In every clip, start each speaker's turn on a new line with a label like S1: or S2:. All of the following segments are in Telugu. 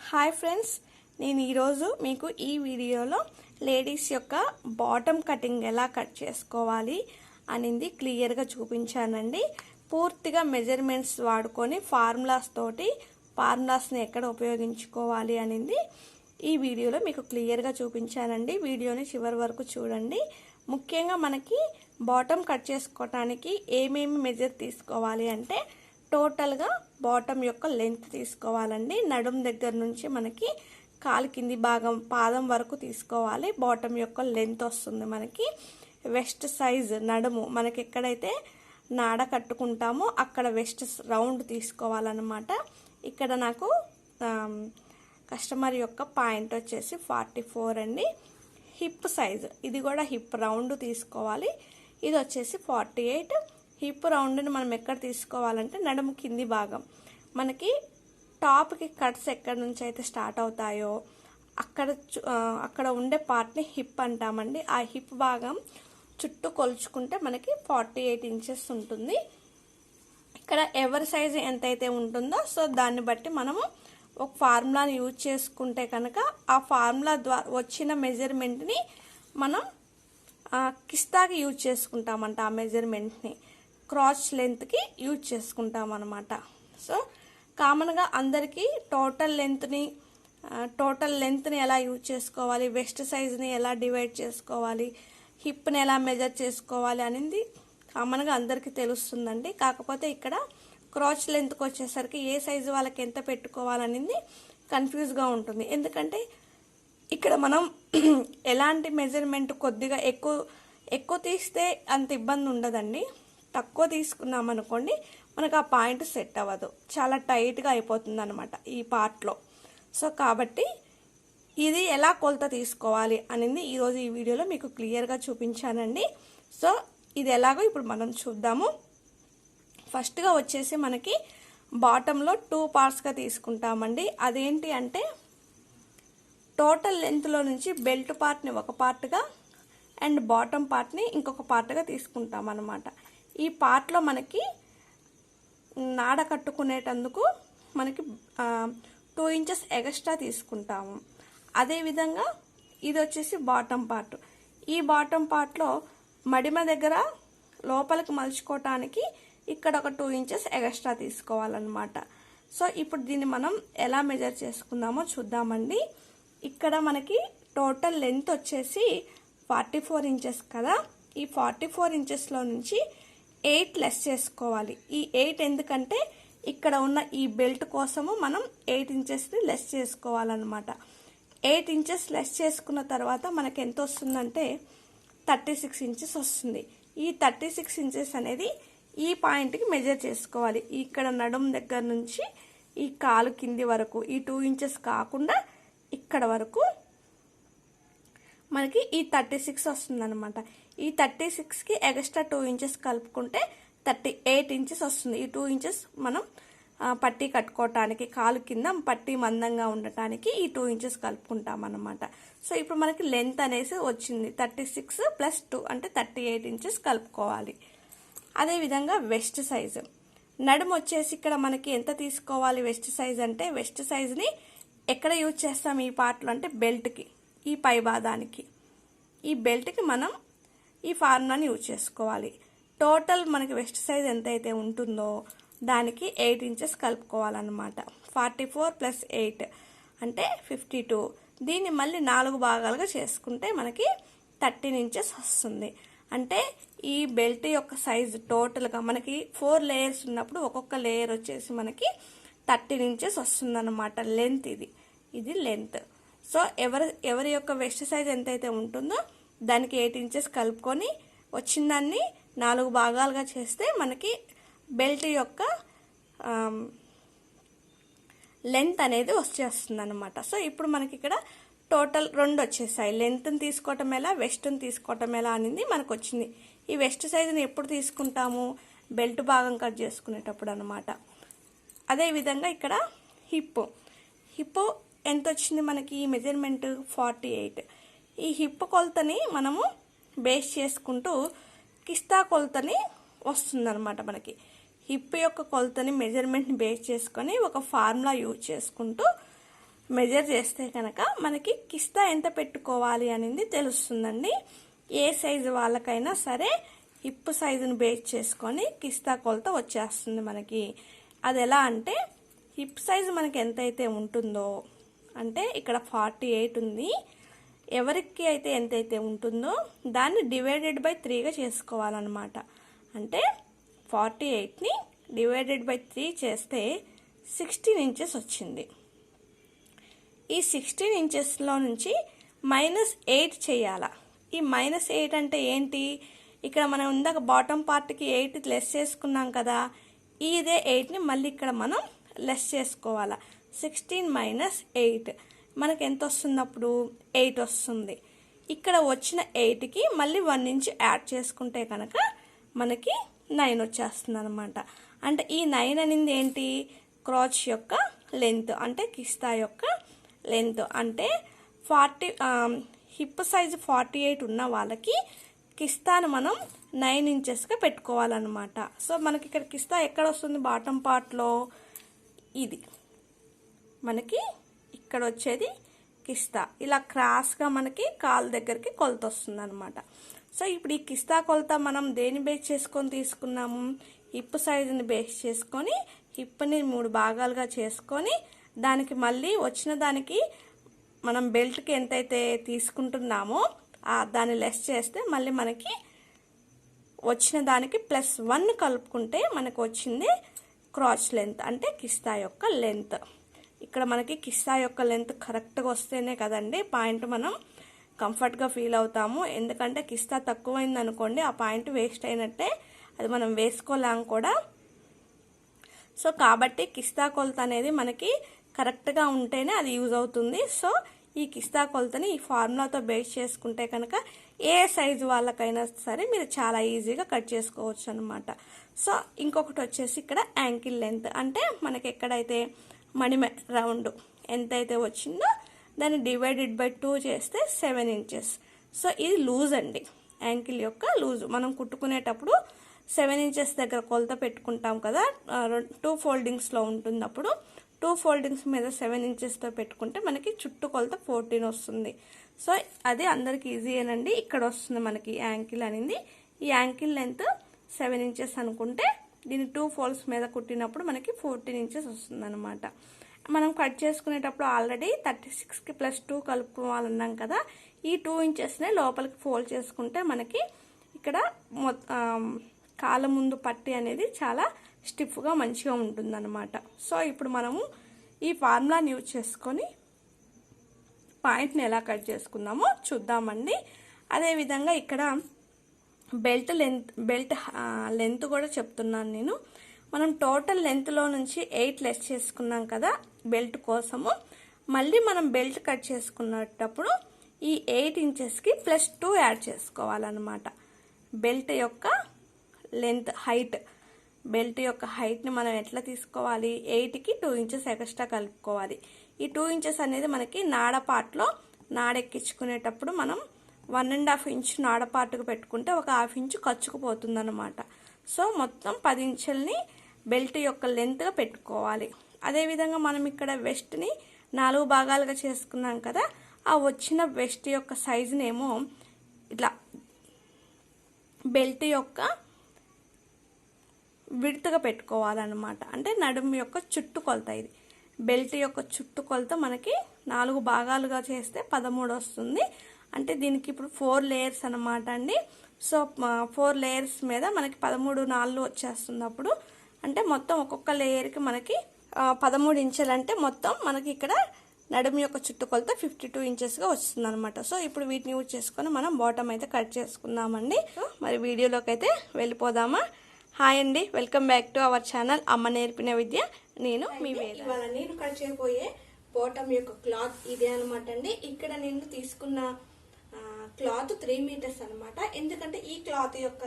S1: హాయ్ ఫ్రెండ్స్, నేను ఈరోజు మీకు ఈ వీడియోలో లేడీస్ యొక్క బాటమ్ కటింగ్ ఎలా కట్ చేసుకోవాలి అనేది క్లియర్గా చూపించానండి. పూర్తిగా మెజర్మెంట్స్ వాడుకొని ఫార్ములాస్ని ఎక్కడ ఉపయోగించుకోవాలి అనేది ఈ వీడియోలో మీకు క్లియర్గా చూపించానండి. వీడియోని చివరి వరకు చూడండి. ముఖ్యంగా మనకి బాటమ్ కట్ చేసుకోవడానికి ఏమేమి మెజర్ తీసుకోవాలి అంటే టోటల్గా బాటమ్ యొక్క లెంత్ తీసుకోవాలండి. నడుం దగ్గర నుంచి మనకి కాలు కింది భాగం పాదం వరకు తీసుకోవాలి. బాటమ్ యొక్క లెంత్ వస్తుంది మనకి. వెస్ట్ సైజ్ నడుము మనకి ఎక్కడైతే నాడ కట్టుకుంటామో అక్కడ వెస్ట్ రౌండ్ తీసుకోవాలన్నమాట. ఇక్కడ నాకు కస్టమర్ యొక్క పాయింట్ వచ్చేసి 44 అండి. హిప్ సైజ్ ఇది కూడా హిప్ రౌండ్ తీసుకోవాలి. ఇది వచ్చేసి 48. హిప్ రౌండ్ని మనం ఎక్కడ తీసుకోవాలంటే నడుము కింది భాగం మనకి టాప్కి కట్స్ ఎక్కడి నుంచి అయితే స్టార్ట్ అవుతాయో అక్కడ ఉండే పార్ట్ని హిప్ అంటామండి. ఆ హిప్ భాగం చుట్టూ కొలుచుకుంటే మనకి 48 ఇంచెస్ ఉంటుంది. ఇక్కడ ఎవరి సైజు ఎంతైతే ఉంటుందో సో దాన్ని బట్టి మనము ఒక ఫార్ములాని యూజ్ చేసుకుంటే కనుక ఆ ఫార్ములా ద్వారా వచ్చిన మెజర్మెంట్ని మనం కిస్తాకి యూజ్ చేసుకుంటామంట. ఆ మెజర్మెంట్ని క్రాచ్ లెంత్కి యూజ్ చేసుకుంటాం అన్నమాట. సో కామన్గా అందరికీ టోటల్ లెంత్ని ఎలా యూజ్ చేసుకోవాలి, వెస్ట్ సైజ్ని ఎలా డివైడ్ చేసుకోవాలి, హిప్ని ఎలా మెజర్ చేసుకోవాలి అనేది కామన్గా అందరికీ తెలుస్తుందండి. కాకపోతే ఇక్కడ క్రాచ్ లెంత్కి వచ్చేసరికి ఏ సైజు వాళ్ళకి ఎంత పెట్టుకోవాలనేది కన్ఫ్యూజ్గా ఉంటుంది. ఎందుకంటే ఇక్కడ మనం ఎలాంటి మెజర్మెంట్ కొద్దిగా ఎక్కువ తీస్తే అంత ఇబ్బంది ఉండదండి. తక్కువ తీసుకున్నాం అనుకోండి మనకు ఆ పాయింట్ సెట్ అవ్వదు, చాలా టైట్గా అయిపోతుంది అనమాట ఈ పార్ట్లో. సో కాబట్టి ఇది ఎలా కొలత తీసుకోవాలి అనేది ఈరోజు ఈ వీడియోలో మీకు క్లియర్గా చూపించానండి. సో ఇది ఎలాగో ఇప్పుడు మనం చూద్దాము. ఫస్ట్గా వచ్చేసి మనకి బాటంలో 2 పార్ట్స్గా తీసుకుంటామండి. అదేంటి అంటే టోటల్ లెంత్లో నుంచి బెల్ట్ పార్ట్ని ఒక పార్ట్గా అండ్ బాటమ్ పార్ట్ని ఇంకొక పార్ట్గా తీసుకుంటాం అన్నమాట. ఈ పార్ట్లో మనకి నాడ కట్టుకునేటందుకు మనకి 2 ఇంచెస్ ఎక్స్ట్రా తీసుకుంటాము. అదేవిధంగా ఇది వచ్చేసి బాటమ్ పార్ట్. ఈ బాటమ్ పార్ట్లో మడిమ దగ్గర లోపలికి మలుచుకోవటానికి ఇక్కడ ఒక 2 ఇంచెస్ ఎక్స్ట్రా తీసుకోవాలన్నమాట. సో ఇప్పుడు దీన్ని మనం ఎలా మెజర్ చేసుకుందామో చూద్దామండి. ఇక్కడ మనకి టోటల్ లెంత్ వచ్చేసి 44 ఇంచెస్ కదా. ఈ 44 ఇంచెస్లో నుంచి 8 లెస్ చేసుకోవాలి. ఈ 8 ఎందుకంటే ఇక్కడ ఉన్న ఈ బెల్ట్ కోసము మనం 8 ఇంచెస్ని లెస్ చేసుకోవాలన్నమాట. 8 ఇంచెస్ లెస్ చేసుకున్న తర్వాత మనకి ఎంత వస్తుందంటే 36 ఇంచెస్ వస్తుంది. ఈ 36 ఇంచెస్ అనేది ఈ పాయింట్కి మెజర్ చేసుకోవాలి. ఇక్కడ నడుం దగ్గర నుంచి ఈ కాలు కింది వరకు ఈ 2 ఇంచెస్ కాకుండా ఇక్కడ వరకు మనకి ఈ 36 వస్తుందన్నమాట. ఈ 36కి ఎక్స్ట్రా 2 ఇంచెస్ కలుపుకుంటే 38 ఇంచెస్ వస్తుంది. ఈ 2 ఇంచెస్ మనం పట్టీ కట్టుకోవటానికి కాలు కింద పట్టీ మందంగా ఉండటానికి ఈ 2 ఇంచెస్ కలుపుకుంటాం అన్నమాట. సో ఇప్పుడు మనకి లెంత్ అనేసి వచ్చింది 36 + 2 అంటే 38 ఇంచెస్ కలుపుకోవాలి. అదేవిధంగా వెస్ట్ సైజు నడుము వచ్చేసి ఇక్కడ మనకి ఎంత తీసుకోవాలి వెస్ట్ సైజ్ అంటే వెస్ట్ సైజ్ని ఎక్కడ యూజ్ చేస్తాం ఈ పార్ట్లో అంటే బెల్ట్కి, ఈ పై భాగానికి, ఈ బెల్ట్కి మనం ఈ ఫార్ములాని యూజ్ చేసుకోవాలి. టోటల్ మనకి వెస్ట్ సైజ్ ఎంతైతే ఉంటుందో దానికి 8 ఇంచెస్ కలుపుకోవాలన్నమాట. 44 + 8 అంటే 52. దీన్ని మళ్ళీ 4 భాగాలుగా చేసుకుంటే మనకి 13 ఇంచెస్ వస్తుంది. అంటే ఈ బెల్ట్ యొక్క సైజు టోటల్గా మనకి 4 లేయర్స్ ఉన్నప్పుడు ఒక్కొక్క లేయర్ వచ్చేసి మనకి 13 ఇంచెస్ వస్తుందన్నమాట లెంత్. ఇది లెంత్. సో ఎవరి యొక్క వెస్ట్ సైజ్ ఎంతైతే ఉంటుందో దానికి 8 ఇంచెస్ కలుపుకొని వచ్చిన దాన్ని 4 భాగాలుగా చేస్తే మనకి బెల్ట్ యొక్క లెంత్ అనేది వచ్చేస్తుంది అనమాట. సో ఇప్పుడు మనకి ఇక్కడ టోటల్ 2 వచ్చేసాయి. లెంత్ని తీసుకోవటం ఎలా, వెస్ట్ని తీసుకోవటం ఎలా అనేది మనకు వచ్చింది. ఈ వెస్ట్ సైజుని ఎప్పుడు తీసుకుంటాము బెల్ట్ భాగం కట్ చేసుకునేటప్పుడు అనమాట. అదేవిధంగా ఇక్కడ హిప్ ఎంత వచ్చింది మనకి ఈ మెజర్మెంట్ 48. ఈ హిప్ కొలతని మనము బేస్ చేసుకుంటూ కిస్తా కొలతని వస్తుందన్నమాట. మనకి హిప్ యొక్క కొలతని మెజర్మెంట్ని బేస్ చేసుకొని ఒక ఫార్ములా యూజ్ చేసుకుంటూ మెజర్ చేస్తే కనుక మనకి కిస్తా ఎంత పెట్టుకోవాలి అనేది తెలుస్తుందండి. ఏ సైజు వాళ్ళకైనా సరే హిప్ సైజుని బేస్ చేసుకొని కిస్తా కొలత వచ్చేస్తుంది మనకి. అది ఎలా అంటే హిప్ సైజు మనకి ఎంతైతే ఉంటుందో, అంటే ఇక్కడ 48 ఉంది, ఎవరికి అయితే ఎంతైతే ఉంటుందో దాన్ని డివైడెడ్ బై 3గా చేసుకోవాలన్నమాట. అంటే 48ని డివైడెడ్ బై 3 చేస్తే 16 ఇంచెస్ వచ్చింది. ఈ 16 ఇంచెస్లో నుంచి -8 చేయాలా. ఈ -8 అంటే ఏంటి, ఇక్కడ మనం ఇందాక బాటమ్ పార్ట్కి 8 లెస్ చేసుకున్నాం కదా, ఇదే 8ని మళ్ళీ ఇక్కడ మనం లెస్ చేసుకోవాలా. 16 - 8 మనకి ఎంత వస్తుంది, అప్పుడు 8 వస్తుంది. ఇక్కడ వచ్చిన 8కి మళ్ళీ 1 ఇంచ్ యాడ్ చేసుకుంటే కనుక మనకి 9 వచ్చేస్తుంది అనమాట. అంటే ఈ 9 అనేది ఏంటి, క్రాచ్ యొక్క లెంత్, అంటే కిస్తా యొక్క లెంత్. అంటే హిప్ సైజు 48 ఉన్న వాళ్ళకి కిస్తాను మనం 9 ఇంచెస్గా పెట్టుకోవాలన్నమాట. సో మనకి ఇక్కడ కిస్తా ఎక్కడ వస్తుంది, బాటమ్ పార్ట్లో ఇది మనకి ఇక్కడ వచ్చేది కిస్తా. ఇలా క్రాస్గా మనకి కాలు దగ్గరికి కొలత వస్తుంది అనమాట. సో ఇప్పుడు ఈ కిస్తా కొలత మనం దేని బేస్ చేసుకొని తీసుకున్నాము, హిప్ సైజుని బేస్ చేసుకొని హిప్ని 3 భాగాలుగా చేసుకొని దానికి మళ్ళీ వచ్చిన దానికి మనం బెల్ట్కి ఎంతైతే తీసుకుంటున్నామో దాన్ని లెస్ చేస్తే మళ్ళీ మనకి వచ్చిన దానికి +1 కలుపుకుంటే మనకు వచ్చింది క్రాచ్ లెంత్, అంటే కిస్తా యొక్క లెంత్. ఇక్కడ మనకి కిస్తా యొక్క లెంత్ కరెక్ట్గా వస్తేనే కదండి పాయింట్ మనం కంఫర్ట్గా ఫీల్ అవుతాము. ఎందుకంటే కిస్తా తక్కువైంది అనుకోండి, ఆ పాయింట్ వేస్ట్ అయినట్టే, అది మనం వేసుకోలేం కూడా. సో కాబట్టి కిస్తా కొలత అనేది మనకి కరెక్ట్గా ఉంటేనే అది యూజ్ అవుతుంది. సో ఈ కిస్తా కొలతని ఈ ఫార్ములాతో బేస్ చేసుకుంటే కనుక ఏ సైజు వాళ్ళకైనా సరే మీరు చాలా ఈజీగా కట్ చేసుకోవచ్చు అనమాట. సో ఇంకొకటి వచ్చేసి ఇక్కడ యాంకిల్ లెంత్, అంటే మనకి ఎక్కడైతే మణిమ రౌండ్ ఎంతైతే వచ్చిందో దాన్ని డివైడెడ్ బై 2 చేస్తే 7 ఇంచెస్. సో ఇది లూజ్ అండి, యాంకిల్ యొక్క లూజు. మనం కుట్టుకునేటప్పుడు 7 ఇంచెస్ దగ్గర కొలత పెట్టుకుంటాం కదా, 2 ఫోల్డింగ్స్లో ఉంటుంది. అప్పుడు 2 ఫోల్డింగ్స్ మీద 7 ఇంచెస్తో పెట్టుకుంటే మనకి చుట్టూ కొలత 14 వస్తుంది. సో అది అందరికి ఈజీయేనండి. ఇక్కడ వస్తుంది మనకి యాంకిల్ అనేది. ఈ యాంకిల్ లెంత్ 7 ఇంచెస్ అనుకుంటే దీన్ని 2 ఫోల్డ్స్ మీద కుట్టినప్పుడు మనకి 14 ఇంచెస్ వస్తుంది అనమాట. మనం కట్ చేసుకునేటప్పుడు ఆల్రెడీ 36కి +2 కలుపుకోవాలన్నాం కదా, ఈ 2 ఇంచెస్నే లోపలికి ఫోల్డ్ చేసుకుంటే మనకి ఇక్కడ కాళ్ళ ముందు పట్టి అనేది చాలా స్టిఫ్గా మంచిగా ఉంటుందన్నమాట. సో ఇప్పుడు మనము ఈ ఫార్ములాని యూజ్ చేసుకొని పాయింట్ని ఎలా కట్ చేసుకుందామో చూద్దామండి. అదేవిధంగా ఇక్కడ బెల్ట్ లెంత్ కూడా చెప్తున్నాను నేను. మనం టోటల్ లెంత్లో నుంచి 8 లెస్ చేసుకున్నాం కదా బెల్ట్ కోసము. మళ్ళీ మనం బెల్ట్ కట్ చేసుకునేటప్పుడు ఈ 8 ఇంచెస్కి +2 యాడ్ చేసుకోవాలన్నమాట. బెల్ట్ యొక్క లెంత్ హైట్, బెల్ట్ యొక్క హైట్ని మనం ఎట్లా తీసుకోవాలి, 8కి 2 ఇంచెస్ ఎక్స్ట్రా కలుపుకోవాలి. ఈ 2 ఇంచెస్ అనేది మనకి నాడ పార్ట్లో నాడెక్కించుకునేటప్పుడు మనం 1.5 ఇంచ్ నాడ పార్ట్కు పెట్టుకుంటే ఒక 1/2 ఇంచు ఖర్చుకుపోతుంది అనమాట. సో మొత్తం 10 ఇంచుల్ని బెల్ట్ యొక్క లెంత్గా పెట్టుకోవాలి. అదేవిధంగా మనం ఇక్కడ వెస్ట్ని 4 భాగాలుగా చేసుకున్నాం కదా, ఆ వచ్చిన వెస్ట్ యొక్క సైజునేమో ఇట్లా బెల్ట్ యొక్క విడ్త్గా పెట్టుకోవాలన్నమాట. అంటే నడుము యొక్క చుట్టుకొలత ఇది. బెల్ట్ యొక్క చుట్టుకొలత మనకి 4 భాగాలుగా చేస్తే 13 వస్తుంది. అంటే దీనికి ఇప్పుడు 4 లేయర్స్ అనమాట అండి. సో 4 లేయర్స్ మీద మనకి 13 4 వచ్చేస్తుంది. అప్పుడు అంటే మొత్తం ఒక్కొక్క లేయర్కి మనకి 13 ఇంచులు, అంటే మొత్తం మనకి ఇక్కడ నడుము యొక్క చుట్టుకొలత 52 ఇంచెస్గా వస్తుంది అనమాట. సో ఇప్పుడు వీటిని యూజ్ చేసుకొని మనం బాటమ్ అయితే కట్ చేసుకుందామండి. మరి వీడియోలోకి అయితే వెళ్ళిపోదామా. హాయ్ అండి, welcome back to our channel అమ్మ నేర్పిన విద్య. నేను మీ వేద. ఇవాళ నేను కట్ చేయబోయే బాటమ్ యొక్క క్లాత్ ఇదే అనమాట అండి. ఇక్కడ నేను తీసుకున్న క్లాత్ 3 మీటర్స్ అనమాట. ఎందుకంటే ఈ క్లాత్ యొక్క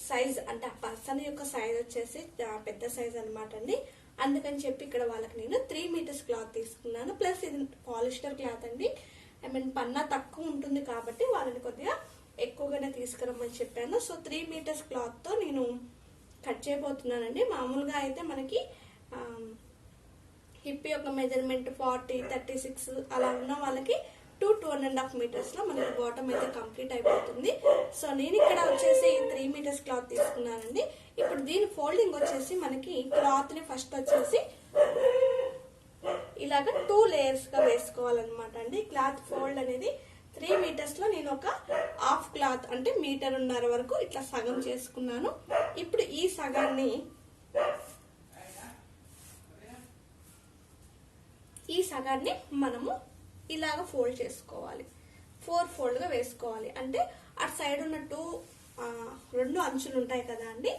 S1: సైజ్, అంటే ఆ పర్సన్ యొక్క సైజ్ వచ్చేసి పెద్ద సైజ్ అనమాట అండి. అందుకని చెప్పి ఇక్కడ వాళ్ళకి నేను 3 మీటర్స్ క్లాత్ తీసుకున్నాను. ప్లస్ ఇది పాలిస్టర్ క్లాత్ అండి. ఐ మీన్ పన్నా తక్కువ ఉంటుంది కాబట్టి వాళ్ళని కొద్దిగా ఎక్కువగానే తీసుకురమ్మని చెప్పాను. సో 3 మీటర్స్ క్లాత్తో నేను కట్ చేయబోతున్నానండి. మామూలుగా అయితే మనకి హిప్ యొక్క మెజర్మెంట్ 40, 36 అలా ఉన్న వాళ్ళకి 2.5 మీటర్స్ లో మనకి బాటమ్ అయితే కంప్లీట్ అయిపోతుంది. సో నేను ఇక్కడ వచ్చేసి 3 మీటర్స్ క్లాత్ తీసుకున్నానండి. ఇప్పుడు దీని ఫోల్డింగ్ వచ్చేసి మనకి క్లాత్ ని ఫస్ట్ వచ్చేసి ఇలాగా 2 లేయర్స్ గా వేసుకోవాలన్నమాట అండి. క్లాత్ ఫోల్డ్ అనేది 3 మీటర్స్ లో నేను ఒక హాఫ్ క్లాత్ అంటే 1.5 మీటర్ వరకు ఇట్లా సగం చేసుకున్నాను. ఇప్పుడు ఈ సగాన్ని మనము ఇలాగ ఫోల్డ్ చేసుకోవాలి. 4 ఫోల్డ్ గా వేసుకోవాలి. అంటే అటు సైడ్ ఉన్న 2 అంచులు ఉంటాయి కదా అండి,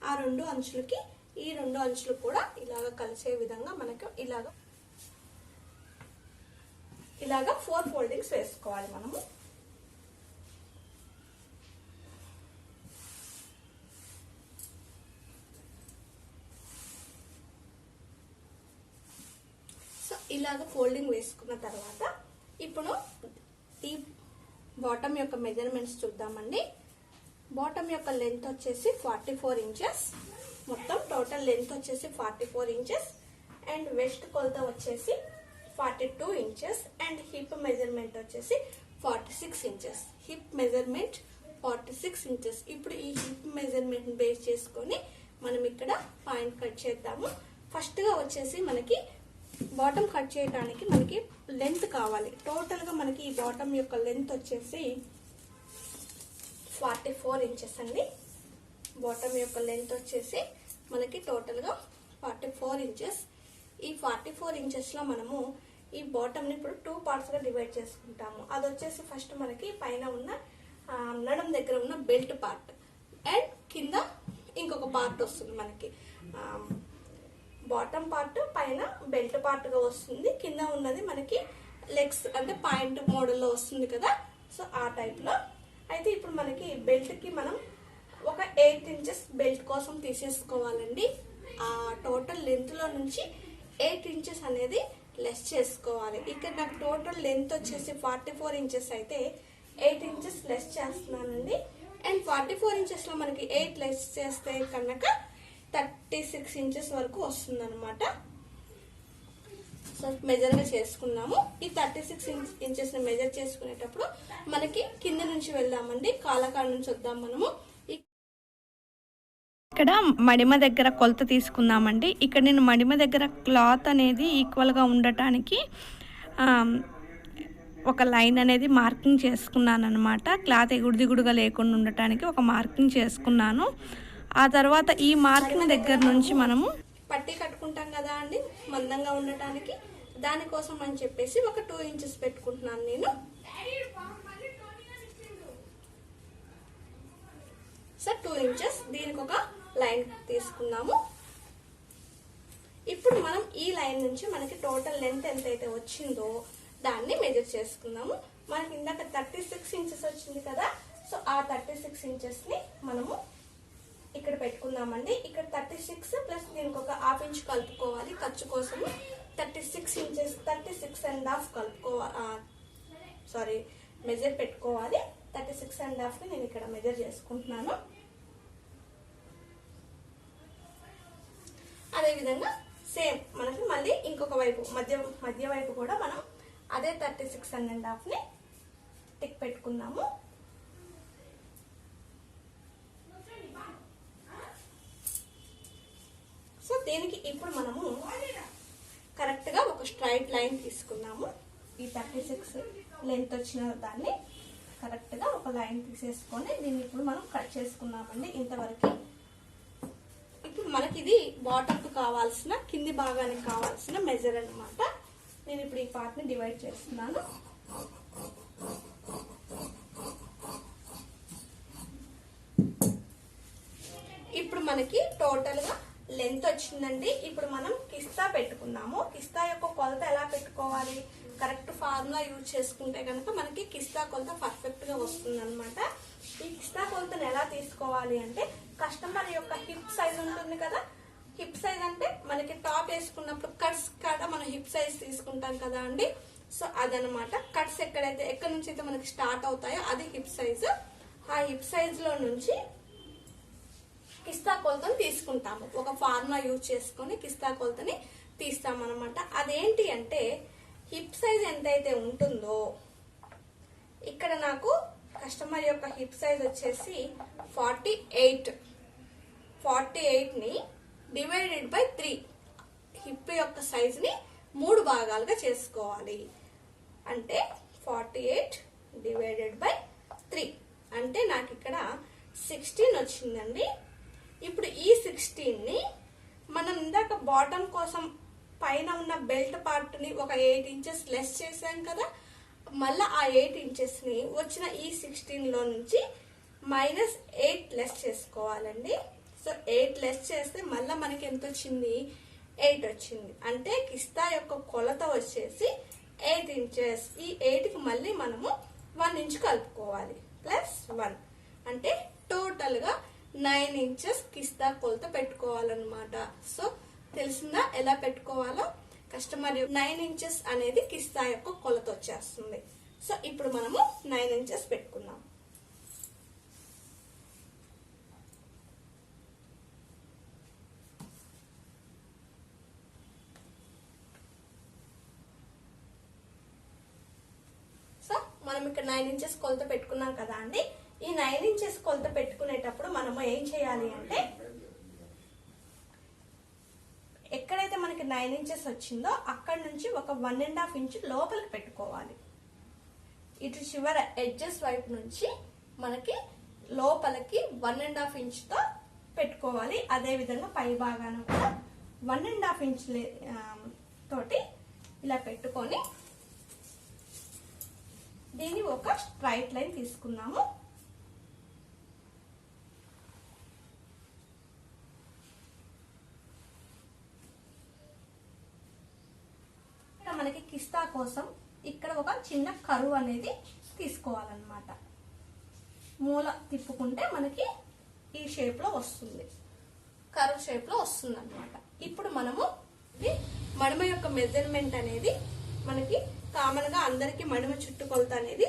S1: ఆ 2 అంచులకి ఈ 2 అంచులు కూడా ఇలాగ కలిసే విధంగా మనకు ఇలాగా 4 ఫోల్డింగ్స్ వేసుకోవాలి మనము. సో ఇలాగ ఫోల్డింగ్ వేసుకున్న తర్వాత ఇప్పుడు ఈ బాటమ్ యొక్క మెజర్మెంట్స్ చూద్దామండి. బాటమ్ యొక్క లెంత్ వచ్చేసి 44 ఇంచెస్, మొత్తం టోటల్ లెంత్ వచ్చేసి 44 ఇంచెస్ అండ్ వెస్ట్ కొలత వచ్చేసి 42 ఇంచెస్ అండ్ హిప్ మెజర్మెంట్ వచ్చేసి 46 ఇంచెస్. Hip measurement 46 inches. ఇప్పుడు ఈ హిప్ మెజర్మెంట్ బేస్ చేసుకొని మనం ఇక్కడ పాయింట్ కట్ చేద్దాము. ఫస్ట్ గా వచ్చేసి మనకి బాటమ్ కట్ చేయడానికి మనకి లెంత్ కావాలి. టోటల్ గా మనకి ఈ బాటమ్ యొక్క లెంత్ వచ్చేసి 44 ఇంచెస్ అండి. బాటమ్ యొక్క లెంత్ వచ్చేసి మనకి టోటల్ గా 44 ఇంచెస్. ఈ 44 ఇంచెస్ లో మనము ఈ బాటమ్ ని ఇప్పుడు 2 పార్ట్స్ గా డివైడ్ చేసుకుంటాము. అది వచ్చేసి ఫస్ట్ మనకి పైన ఉన్న నడుం దగ్గర ఉన్న బెల్ట్ పార్ట్ అండ్ కింద ఇంకొక పార్ట్ వస్తుంది. మనకి బాటమ్ పార్ట్ పైన బెల్ట్ పార్ట్ గా వస్తుంది, కింద ఉన్నది మనకి లెగ్స్ అంటే పాయింట్ మోడల్లో వస్తుంది కదా. సో ఆ టైప్ లో అయితే ఇప్పుడు మనకి బెల్ట్ కి మనం ఒక 8 ఇంచెస్ బెల్ట్ కోసం తీసేసుకోవాలండి. ఆ టోటల్ లెంత్ లో నుంచి 8 ఇంచెస్ అనేది లెస్ చేసుకోవాలి. ఇక్కడ నాకు టోటల్ లెంత్ వచ్చేసి 44 ఇంచెస్ అయితే 8 ఇంచెస్ లెస్ చేస్తున్నానండి. అండ్ 44 ఇంచెస్ లో మనకి 8 లెస్ చేస్తే కనుక 36 ఇంచెస్ వరకు వస్తుంది అనమాట. సో మెజర్ గా చేసుకున్నాము. ఈ 36 ఇంచెస్ ని మెజర్ చేసుకునేటప్పుడు మనకి కింద నుంచి వెళ్దామండి, కాలకాడ నుంచి వద్దాం మనము.
S2: ఇక్కడ మడిమ దగ్గర కొలత తీసుకుందామండి. ఇక్కడ నేను మడిమ దగ్గర క్లాత్ అనేది ఈక్వల్గా ఉండటానికి ఒక లైన్ అనేది మార్కింగ్ చేసుకున్నాను అనమాట. క్లాత్ ఎగుడుదిగుడుగా లేకుండా ఉండటానికి ఒక మార్కింగ్ చేసుకున్నాను. ఆ తర్వాత ఈ మార్కింగ్ దగ్గర నుంచి మనము
S1: పట్టి కట్టుకుంటాం కదా అండి మందంగా ఉండటానికి, దానికోసం అని చెప్పేసి ఒక 2 ఇంచెస్ పెట్టుకుంటున్నాను నేను. సో 2 ఇంచెస్ దీనికి ఒక లైన్ తీసుకున్నాము. ఇప్పుడు మనం ఈ లైన్ నుంచి మనకి టోటల్ లెంత్ ఎంతైతే వచ్చిందో దాన్ని మెజర్ చేసుకుందాము. మనకి ఇందాక 36 ఇంచెస్ వచ్చింది కదా. సో ఆ 36 ఇంచెస్ ని మనము ఇక్కడ పెట్టుకుందామండి. ఇక్కడ 36 ప్లస్ దీనికి ఒక హాఫ్ ఇంచ్ కలుపుకోవాలి ఖర్చు కోసము. 36 ఇంచెస్ 36.5 కలుపుకోవాలి, మెజర్ పెట్టుకోవాలి. 36.5 ని నేను ఇక్కడ మెజర్ చేసుకుంటున్నాను. అదేవిధంగా సేమ్ మనకి మళ్ళీ ఇంకొక వైపు మధ్య వైపు కూడా మనం అదే 36.5 ని టిక్ పెట్టుకున్నాము. సో దీనికి ఇప్పుడు మనము కరెక్ట్ గా ఒక స్ట్రైట్ లైన్ తీసుకున్నాము. ఈ 36 లెంత్ వచ్చిన దాన్ని కరెక్ట్ గా ఒక లైన్ తీసేసుకొని దీన్ని ఇప్పుడు మనం కట్ చేసుకున్నామండి ఇంతవరకు. ఇప్పుడు మనకి ఇది బాటమ్ కు కావాల్సిన కింది భాగానికి కావాల్సిన మెజర్ అన్నమాట. నేను ఇప్పుడు ఈ పార్ట్ ని డివైడ్ చేస్తున్నాను. ఇప్పుడు మనకి టోటల్ గా లెంత్ వచ్చిందండి. ఇప్పుడు మనం కిస్తా పెట్టుకున్నాము. కిస్తా యొక్క కొలత ఎలా పెట్టుకోవాలి, కరెక్ట్ ఫార్ములా యూజ్ చేసుకుంటే కనుక మనకి కిస్తా కొలత పర్ఫెక్ట్ గా వస్తుంది అనమాట. ఈ కిస్తా కొలతను ఎలా తీసుకోవాలి అంటే కస్టమర్ యొక్క హిప్ సైజ్ ఉంటుంది కదా. హిప్ సైజ్ అంటే మనకి టాప్ వేసుకున్నప్పుడు కట్స్ కాడ మనం హిప్ సైజ్ తీసుకుంటాం కదా అండి. సో అదనమాట. కట్స్ ఎక్కడి నుంచి అయితే మనకి స్టార్ట్ అవుతాయో అది హిప్ సైజ్. ఆ హిప్ సైజ్ లో నుంచి కిస్తా కొలతను తీసుకుంటాము. ఒక ఫార్ములా యూజ్ చేసుకొని కిస్తా కొలతని తీస్తామన్నమాట. అదేంటి అంటే హిప్ సైజ్ ఎంతైతే ఉంటుందో ఇక్కడ నాకు కస్టమర్ యొక్క హిప్ సైజ్ వచ్చేసి 48ని డివైడెడ్ బై 3, హిప్ యొక్క సైజుని 3 భాగాలుగా చేసుకోవాలి. అంటే 48 డివైడెడ్ బై 3 అంటే నాకు ఇక్కడ 16 వచ్చిందండి. ఇప్పుడు ఈ 16ని మనం ఇందాక బాటమ్ కోసం పైన ఉన్న బెల్ట్ పార్ట్ని ఒక 8 ఇంచెస్ లెస్ చేసాం కదా, మళ్ళీ ఆ 8 ఇంచెస్ని వచ్చిన ఈ 16లో నుంచి -8 లెస్ చేసుకోవాలండి. సో 8 లెస్ చేస్తే మళ్ళీ మనకి ఎంత వచ్చింది? 8 వచ్చింది. అంటే కిస్తా యొక్క కొలత వచ్చేసి 8 ఇంచెస్. ఈ 8కి మళ్ళీ మనము 1 ఇంచ్ కలుపుకోవాలి +1 అంటే టోటల్గా 9 ఇంచెస్ కిస్తా కొలత పెట్టుకోవాలన్నమాట. సో తెలిసిందా ఎలా పెట్టుకోవాలో? కస్టమర్ 9 ఇంచెస్ అనేది కిస్తా యొక్క కొలత వచ్చేస్తుంది. సో ఇప్పుడు మనము 9 ఇంచెస్ పెట్టుకుందాం. సో మనం ఇక్కడ 9 ఇంచెస్ కొలత పెట్టుకున్నాం కదా అండి. ఈ 9 ఇంచెస్ కొలత పెట్టుకునేటప్పుడు మనము ఏం చేయాలి అంటే ఎక్కడైతే మనకి 9 ఇంచెస్ వచ్చిందో అక్కడ నుంచి ఒక 1.5 ఇంచ్ లోపలికి పెట్టుకోవాలి. ఇటు చివర ఎడ్జెస్ వైపు నుంచి మనకి లోపలికి 1.5 ఇంచ్తో పెట్టుకోవాలి. అదే విధంగా పై భాగాన కూడా 1.5 ఇంచ్ తోటి ఇలా పెట్టుకొని దీన్ని ఒక స్ట్రైట్ లైన్ తీసుకున్నాము. మనకి కిస్తా కోసం ఇక్కడ ఒక చిన్న కరువు అనేది తీసుకోవాలన్నమాట. మూల తిప్పుకుంటే మనకి ఈ షేప్ లో వస్తుంది, కరువు షేప్ లో వస్తుంది అనమాట. ఇప్పుడు మనము మడమ యొక్క మెజర్మెంట్ అనేది మనకి కామన్ గా అందరికి మడమ చుట్టుకొలత అనేది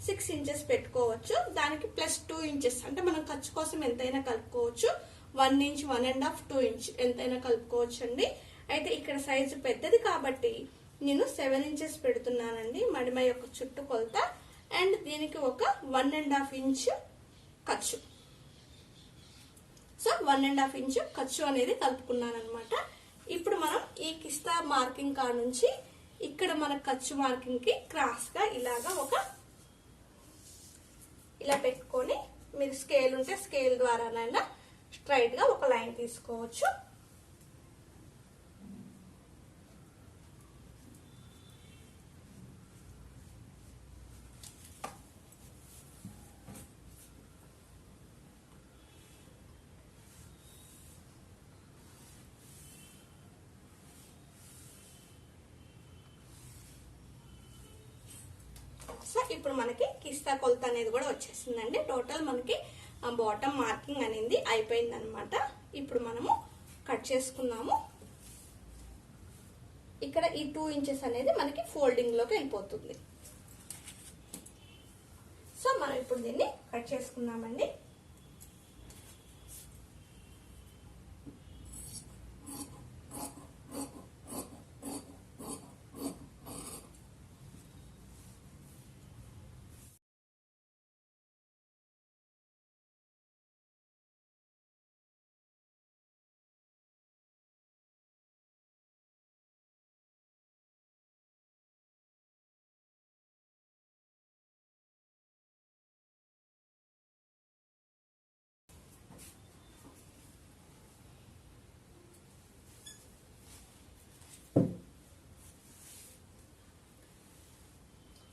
S1: 6 ఇంచెస్ పెట్టుకోవచ్చు. దానికి +2 ఇంచెస్ అంటే మనం ఖర్చు కోసం ఎంతైనా కలుపుకోవచ్చు. 1 ఇంచ్, 1.5, 2 ఇంచ్ ఎంతైనా కలుపుకోవచ్చు అండి. అయితే ఇక్కడ సైజు పెద్దది కాబట్టి నేను 7 ఇంచెస్ పెడుతున్నానండి మడిమ యొక్క చుట్టు కొలత. అండ్ దీనికి ఒక 1.5 ఇంచ్ ఖర్చు. సో 1.5 ఇంచ్ ఖర్చు అనేది కలుపుకున్నాను అనమాట. ఇప్పుడు మనం ఈ కిస్తా మార్కింగ్ కాడ నుంచి ఇక్కడ మన ఖర్చు మార్కింగ్ కి క్రాస్ గా ఇలాగా ఇలా పెట్టుకొని, మీరు స్కేల్ ఉంటే స్కేల్ ద్వారానైనా స్ట్రైట్ గా ఒక లైన్ తీసుకోవచ్చు. సో ఇప్పుడు మనకి కిస్తా కొలత అనేది కూడా వచ్చేసిందండి. టోటల్ మనకి బాటమ్ మార్కింగ్ అనేది అయిపోయింది అనమాట. ఇప్పుడు మనము కట్ చేసుకున్నాము. ఇక్కడ ఈ 2 ఇంచెస్ అనేది మనకి ఫోల్డింగ్ లోకి వెళ్ళిపోతుంది. సో మనం ఇప్పుడు దీన్ని కట్ చేసుకున్నామండి.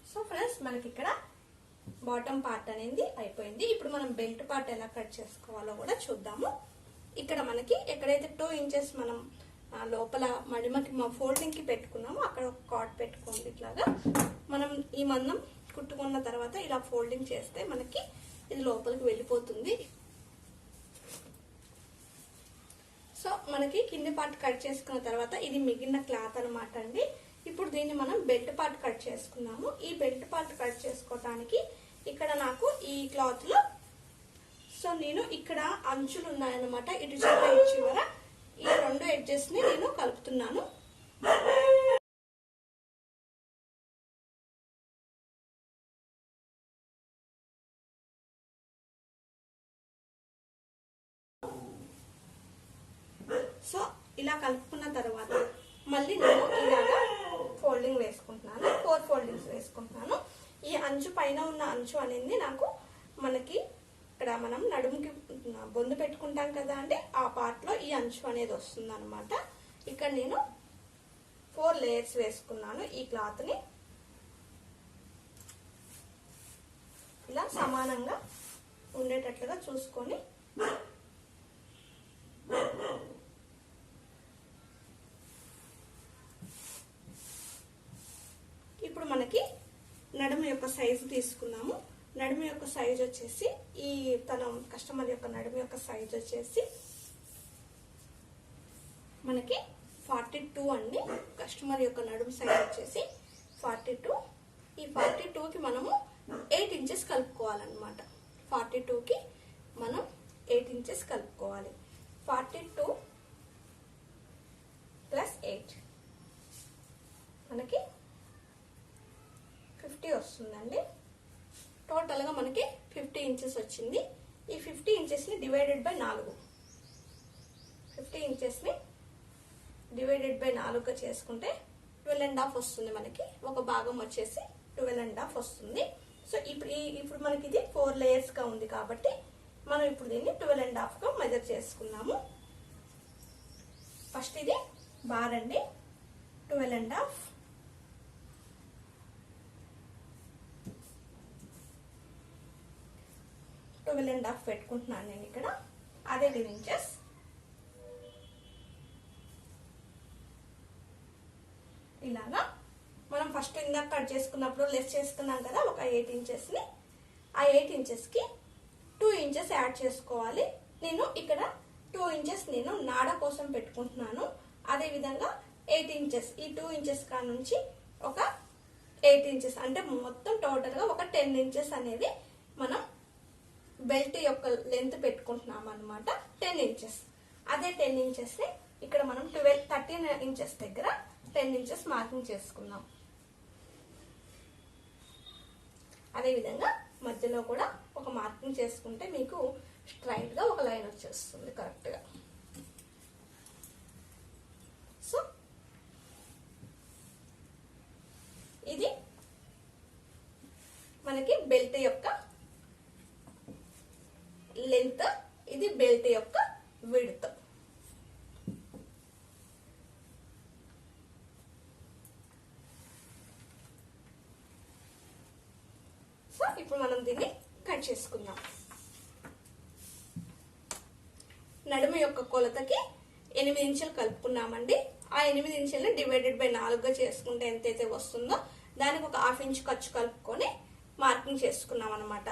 S1: సో ఫ్రెండ్స్ మనకి ఇక్కడ బాటమ్ పార్ట్ అనేది అయిపోయింది. ఇప్పుడు మనం బెల్ట్ పార్ట్ ఎలా కట్ చేసుకోవాలో కూడా చూద్దాము. ఇక్కడ మనకి ఎక్కడైతే 2 ఇంచెస్ మనం లోపల మడిమకి ఫోల్డింగ్ కి పెట్టుకున్నామో అక్కడ ఒక కార్డ్ పెట్టుకోండి. ఇట్లాగా మనం ఈ మందం కుట్టుకున్న తర్వాత ఇలా ఫోల్డింగ్ చేస్తే మనకి ఇది లోపలికి వెళ్ళిపోతుంది. సో మనకి కింది పార్ట్ కట్ చేసుకున్న తర్వాత ఇది మిగిలిన క్లాత్ అనమాట అండి. ఇప్పుడు దీన్ని మనం బెల్ట్ పార్ట్ కట్ చేసుకున్నాము. ఈ బెల్ట్ పార్ట్ కట్ చేసుకోవడానికి ఇక్కడ నాకు ఈ క్లాత్ లో సో నేను ఇక్కడ అంచులు ఉన్నాయన్నమాట. ఇటు చివర ఇటు చివర ఈ 2 ఎడ్జెస్ని నేను కలుపుతున్నాను. సో ఇలా కలుపుకున్న తర్వాత మళ్ళీ నేను ఇలాగా ఫోల్డింగ్ వేసుకుంటున్నాను. 4 ఫోల్డింగ్స్ వేసుకుంటున్నాను. ఈ అంచు పైన ఉన్న అంచు అనేది నాకు మనకి ఇక్కడ మనం నడుముకి బొందు పెట్టుకుంటాం కదా అండి, ఆ పార్ట్లో ఈ అంచు అనేది వస్తుంది అనమాట. ఇక్కడ నేను 4 లేయర్స్ వేసుకున్నాను. ఈ క్లాత్ని ఇలా సమానంగా ఉండేటట్లుగా చూసుకొని ఇప్పుడు మనకి నడుము యొక్క సైజు తీసుకున్నాము. నడుము యొక్క సైజు వచ్చేసి ఈ తన కస్టమర్ యొక్క నడుము యొక్క సైజు వచ్చేసి మనకి 42 అండి. కస్టమర్ యొక్క నడుము సైజ్ వచ్చేసి 42. ఈ 42కి మనము 8 ఇంచెస్ కలుపుకోవాలన్నమాట. 42కి మనం 8 ఇంచెస్ కలుపుకోవాలి. 42 ప్లస్ 8 మనకి 50 వస్తుందండి. టోటల్గా మనకి 50 ఇంచెస్ వచ్చింది. ఈ 50 ఇంచెస్ని డివైడెడ్ బై 4, 50 ఇంచెస్ని డివైడెడ్ బై 4గా చేసుకుంటే 12.5 వస్తుంది. మనకి ఒక భాగం వచ్చేసి 12.5 వస్తుంది. సో ఇప్పుడు మనకి ఇది 4 లేయర్స్గా ఉంది కాబట్టి మనం ఇప్పుడు దీన్ని 12.5గా మెజర్ చేసుకున్నాము. ఫస్ట్ ఇది బార్ అండి, 12.5. పెట్టుకుంటున్నాను నేను ఇక్కడ. అదే 10 ఇంచెస్. ఇలాగా మనం ఫస్ట్ ఇందాక కట్ చేసుకున్నప్పుడు లెస్ చేసుకున్నాం కదా ఒక 8 ఇంచెస్ని. ఆ 8 ఇంచెస్కి 2 ఇంచెస్ యాడ్ చేసుకోవాలి. నేను ఇక్కడ 2 ఇంచెస్ నేను నాడ కోసం పెట్టుకుంటున్నాను. అదేవిధంగా 8 ఇంచెస్, ఈ 2 ఇంచెస్ కా నుంచి ఒక 8 ఇంచెస్ అంటే మొత్తం టోటల్గా ఒక 10 ఇంచెస్ అనేది మనం బెల్ట్ యొక్క లెంత్ పెట్టుకుంటున్నాం అనమాట. 10 ఇంచెస్. అదే 10 ఇంచెస్ని ఇక్కడ మనం 13 ఇంచెస్ దగ్గర 10 ఇంచెస్ మార్కింగ్ చేసుకున్నాం. అదేవిధంగా మధ్యలో కూడా ఒక మార్కింగ్ చేసుకుంటే మీకు స్ట్రైట్గా ఒక లైన్ వచ్చేస్తుంది కరెక్ట్గా. సో ఇది మనకి బెల్ట్ యొక్క లెంత్, ఇది బెల్ట్ యొక్క విడ్త్. సో ఇప్పుడు మనం దీన్ని కట్ చేసుకుందాం. నడుము యొక్క కొలతకి 8 ఇంచులు కలుపుకున్నామండి. ఆ 8 ఇంచుల్ని డివైడెడ్ బై 4గా చేసుకుంటే ఎంతైతే వస్తుందో దానికి ఒక 1/2 ఇంచు ఖర్చు కలుపుకొని మార్కింగ్ చేసుకున్నాం అనమాట.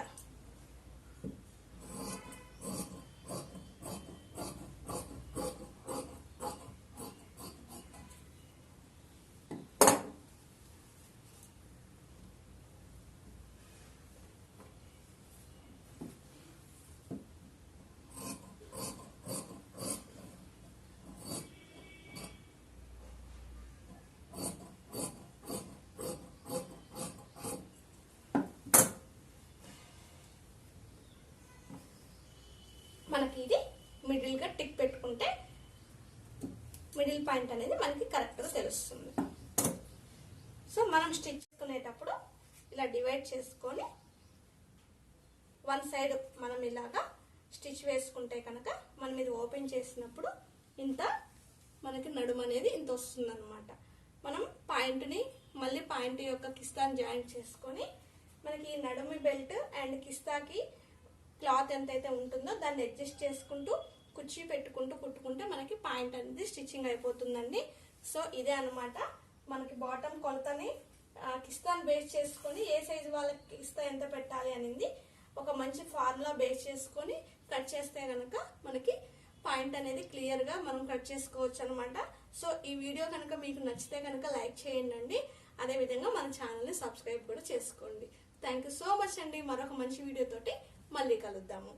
S1: మనకి ఇది మిడిల్గా టిక్ పెట్టుకుంటే మిడిల్ పాయింట్ అనేది మనకి కరెక్ట్గా తెలుస్తుంది. సో మనం స్టిచ్ చేసుకునేటప్పుడు ఇలా డివైడ్ చేసుకొని వన్ సైడ్ మనం ఇలాగా స్టిచ్ వేసుకుంటే కనుక మనం ఇది ఓపెన్ చేసినప్పుడు ఇంత మనకి నడుము అనేది ఇంత వస్తుంది అనమాట. మనం పాయింట్ని మళ్ళీ పాయింట్ యొక్క కిస్తాని జాయింట్ చేసుకొని మనకి ఈ నడుము బెల్ట్ అండ్ కిస్తాకి క్లాత్ ఎంతైతే ఉంటుందో దాన్ని అడ్జస్ట్ చేసుకుంటూ కుర్చీ పెట్టుకుంటూ కుట్టుకుంటే మనకి పాయింట్ అనేది స్టిచ్చింగ్ అయిపోతుందండి. సో ఇదే అనమాట మనకి బాటమ్ కొలతని కిస్తాన్ బేస్ చేసుకొని ఏ సైజు వాళ్ళకి కిస్తా ఎంత పెట్టాలి అనేది ఒక మంచి ఫార్ములా బేస్ చేసుకొని కట్ చేస్తే కనుక మనకి పాయింట్ అనేది క్లియర్గా మనం కట్ చేసుకోవచ్చు అనమాట. సో ఈ వీడియో కనుక మీకు నచ్చితే కనుక లైక్ చేయండి. అదేవిధంగా మన ఛానల్ని సబ్స్క్రైబ్ కూడా చేసుకోండి. థ్యాంక్ యూ సో మచ్ అండి. మరొక మంచి వీడియోతోటి మళ్ళీ కలుద్దాము.